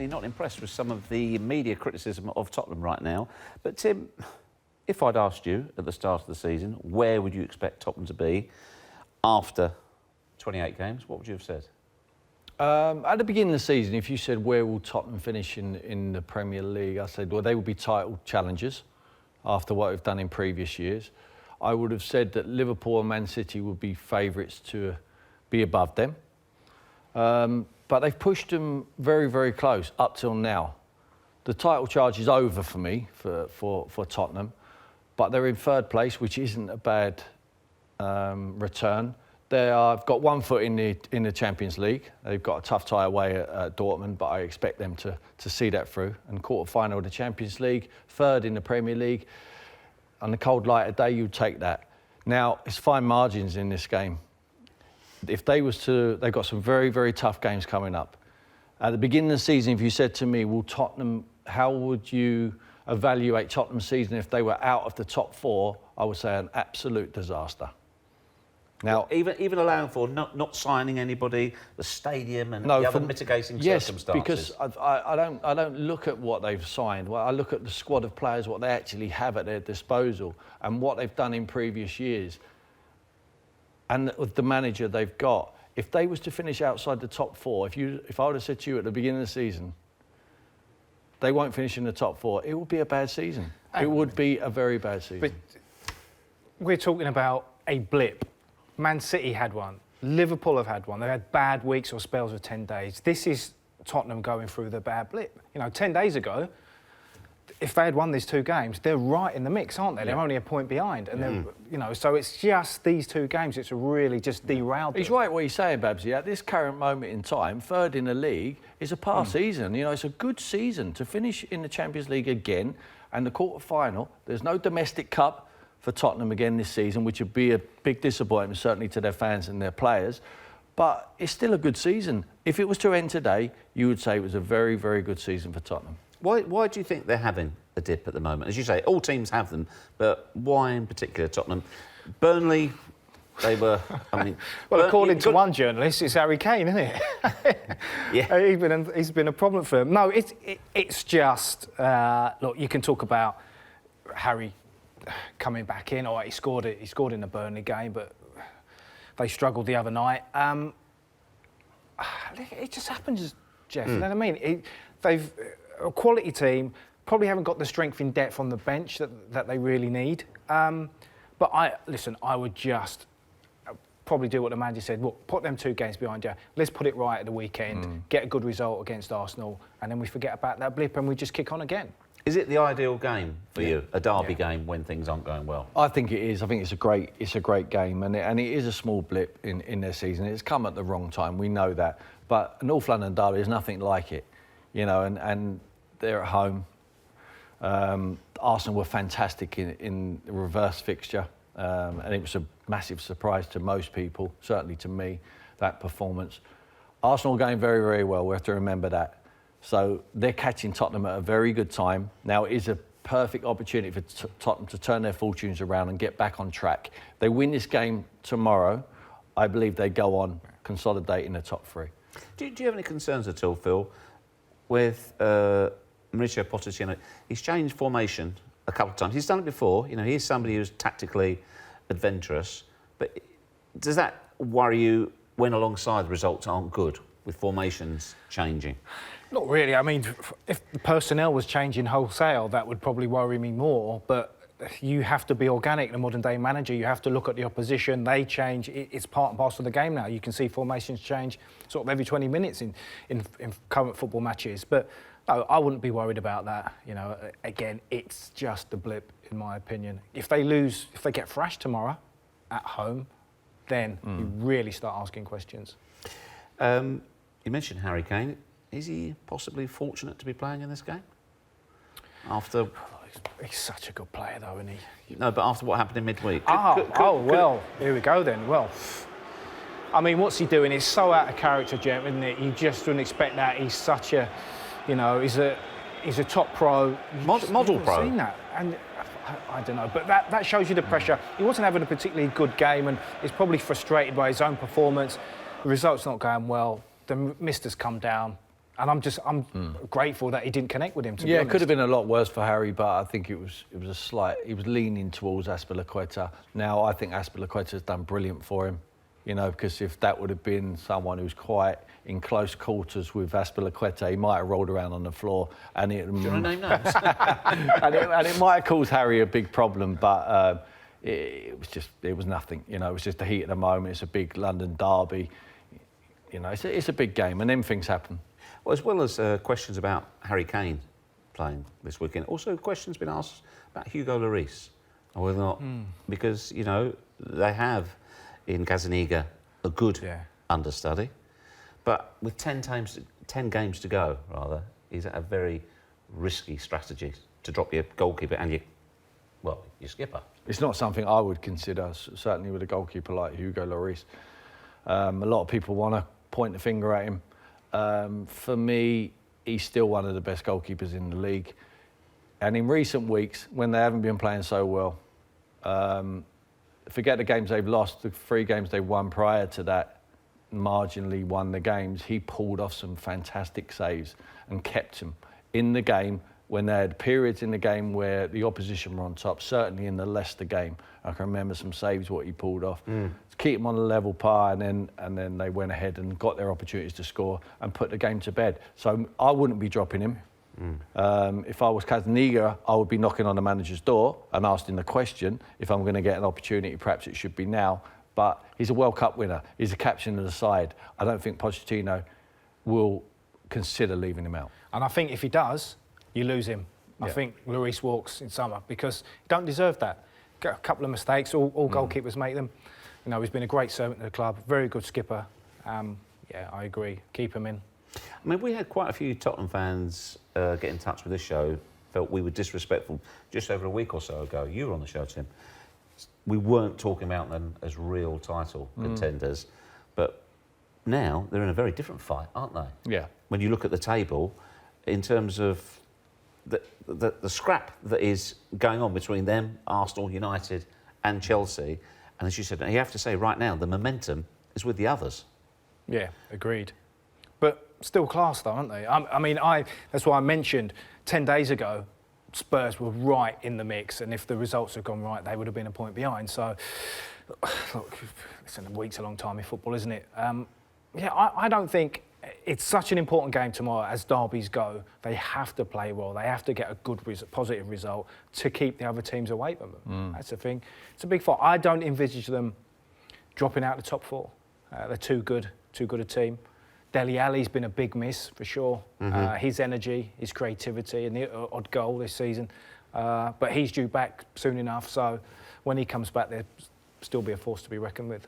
certainly not impressed with some of the media criticism of Tottenham right now. But Tim, if I'd asked you at the start of the season, where would you expect Tottenham to be after 28 games, what would you have said? At the beginning of the season, if you said where will Tottenham finish in the Premier League, I said, well, they will be title challengers after what we've done in previous years. I would have said that Liverpool and Man City would be favourites to be above them. But they've pushed them very, very close up till now. The title charge is over for me, for Tottenham, but they're in third place, which isn't a bad return. They've got 1 foot in the Champions League. They've got a tough tie away at Dortmund, but I expect them to see that through. And quarter-final of the Champions League, third in the Premier League. On the cold light of day, you'd take that. Now, it's fine margins in this game. If they've got some very, very tough games coming up. At the beginning of the season, if you said to me, how would you evaluate Tottenham's season if they were out of the top 4? I would say an absolute disaster. Now, even allowing for not signing anybody, the stadium and the other mitigating circumstances. Yes, because I don't look at what they've signed. Well, I look at the squad of players, what they actually have at their disposal, and what they've done in previous years, and with the manager they've got. If they was to finish outside the top 4, if I would have said to you at the beginning of the season, they won't finish in the top 4, it would be a bad season. It would be a very bad season. But we're talking about a blip. Man City had one. Liverpool have had one. They've had bad weeks or spells of 10 days. This is Tottenham going through the bad blip. 10 days ago, if they had won these 2 games, they're right in the mix, aren't they? Yeah. They're only a point behind. And so it's just these 2 games. It's really just derailed them. He's right what he's saying, Babsy. At this current moment in time, third in the league is a past season. It's a good season to finish in the Champions League again and the quarter-final. There's no domestic cup for Tottenham again this season, which would be a big disappointment, certainly to their fans and their players. But it's still a good season. If it was to end today, you would say it was a very, very good season for Tottenham. Why do you think they're having a dip at the moment? As you say, all teams have them, but why in particular Tottenham? Burnley, they were... well, according to one journalist, it's Harry Kane, isn't it? Yeah. He's been a problem for him. No, it's just... look, you can talk about Harry coming back in. He scored in the Burnley game, but they struggled the other night. It just happens, Jeff. You know what I mean? They've a quality team, probably haven't got the strength in depth on the bench that they really need. But I would just probably do what the manager said. Look, put them 2 games behind you. Let's put it right at the weekend, get a good result against Arsenal, and then we forget about that blip and we just kick on again. Is it the ideal game for you, a derby game when things aren't going well? I think it is. I think it's a great game, and it is a small blip in their season. It's come at the wrong time. We know that, but North London derby is nothing like it, and they're at home. Arsenal were fantastic in the reverse fixture, and it was a massive surprise to most people, certainly to me, that performance. Arsenal going very, very well. We have to remember that. So they're catching Tottenham at a very good time. Now it is a perfect opportunity for Tottenham to turn their fortunes around and get back on track. They win this game tomorrow, I believe they go on consolidating the top 3. Do you have any concerns at all, Phil, with Mauricio Pochettino? He's changed formation a couple of times. He's done it before. He's somebody who's tactically adventurous. But does that worry you when alongside the results aren't good, with formations changing? Not really. If the personnel was changing wholesale, that would probably worry me more. But you have to be organic, the modern-day manager. You have to look at the opposition. They change. It's part and parcel of the game now. You can see formations change sort of every 20 minutes in current football matches. But no, I wouldn't be worried about that. Again, it's just a blip, in my opinion. If they get thrashed tomorrow at home, then you really start asking questions. You mentioned Harry Kane. Is he possibly fortunate to be playing in this game? He's such a good player, though, isn't he? No, but after what happened in midweek. Well, here we go then. Well, what's he doing? It's so out of character, Jem, isn't it? You just wouldn't expect that. He's such a, he's a top pro. Model pro. Seen that, and I don't know, but that shows you the pressure. He wasn't having a particularly good game, and he's probably frustrated by his own performance. The result's not going well. The mist has come down. And I'm grateful that he didn't connect with him. To be Yeah, honest. it could have been a lot worse for Harry, but I think it was a slight. He was leaning towards Azpilicueta. Now I think Azpilicueta's done brilliant for him, because if that would have been someone who's quite in close quarters with Azpilicueta, he might have rolled around on the floor, and it. Do you want to name names? and it might have caused Harry a big problem, but it was nothing. It was just the heat of the moment. It's a big London derby. It's a big game, and then things happen. Well, as well as questions about Harry Kane playing this weekend, also questions been asked about Hugo Lloris, or whether or not, because they have in Gazaniga a good understudy, but with 10 games to go, is that a very risky strategy to drop your goalkeeper and your skipper? It's not something I would consider, certainly with a goalkeeper like Hugo Lloris. A lot of people want to point the finger at him. For me, he's still one of the best goalkeepers in the league. And in recent weeks, when they haven't been playing so well, forget the games they've lost, the 3 games they've won prior to that, marginally won the games, he pulled off some fantastic saves and kept them in the game when they had periods in the game where the opposition were on top, certainly in the Leicester game. I can remember some saves, what he pulled off. To keep them on a level par, and then they went ahead and got their opportunities to score and put the game to bed. So I wouldn't be dropping him. If I was Gazaniga, I would be knocking on the manager's door and asking the question, if I'm going to get an opportunity, perhaps it should be now. But he's a World Cup winner. He's a captain of the side. I don't think Pochettino will consider leaving him out. And I think if he does, you lose him. I think Lloris walks in summer because he don't deserve that. Got a couple of mistakes, all goalkeepers make them. He's been a great servant to the club, very good skipper. I agree. Keep him in. I mean, we had quite a few Tottenham fans get in touch with this show, felt we were disrespectful just over a week or so ago. You were on the show, Tim. We weren't talking about them as real title contenders, but now they're in a very different fight, aren't they? Yeah. When you look at the table, in terms of the scrap that is going on between them, Arsenal, United and Chelsea, and as you said, you have to say right now, the momentum is with the others. Yeah, agreed. But still class though, aren't they? That's why I mentioned 10 days ago, Spurs were right in the mix, and if the results had gone right, they would have been a point behind. So, look, listen, a week's a long time in football, isn't it? I don't think it's such an important game tomorrow as derbies go. They have to play well. They have to get a good, positive result to keep the other teams away from them. That's the thing. It's a big fight. I don't envisage them dropping out the top 4. They're too good a team. Dele Alli's been a big miss for sure. His energy, his creativity, and the odd goal this season. But he's due back soon enough. So when he comes back, there'll still be a force to be reckoned with.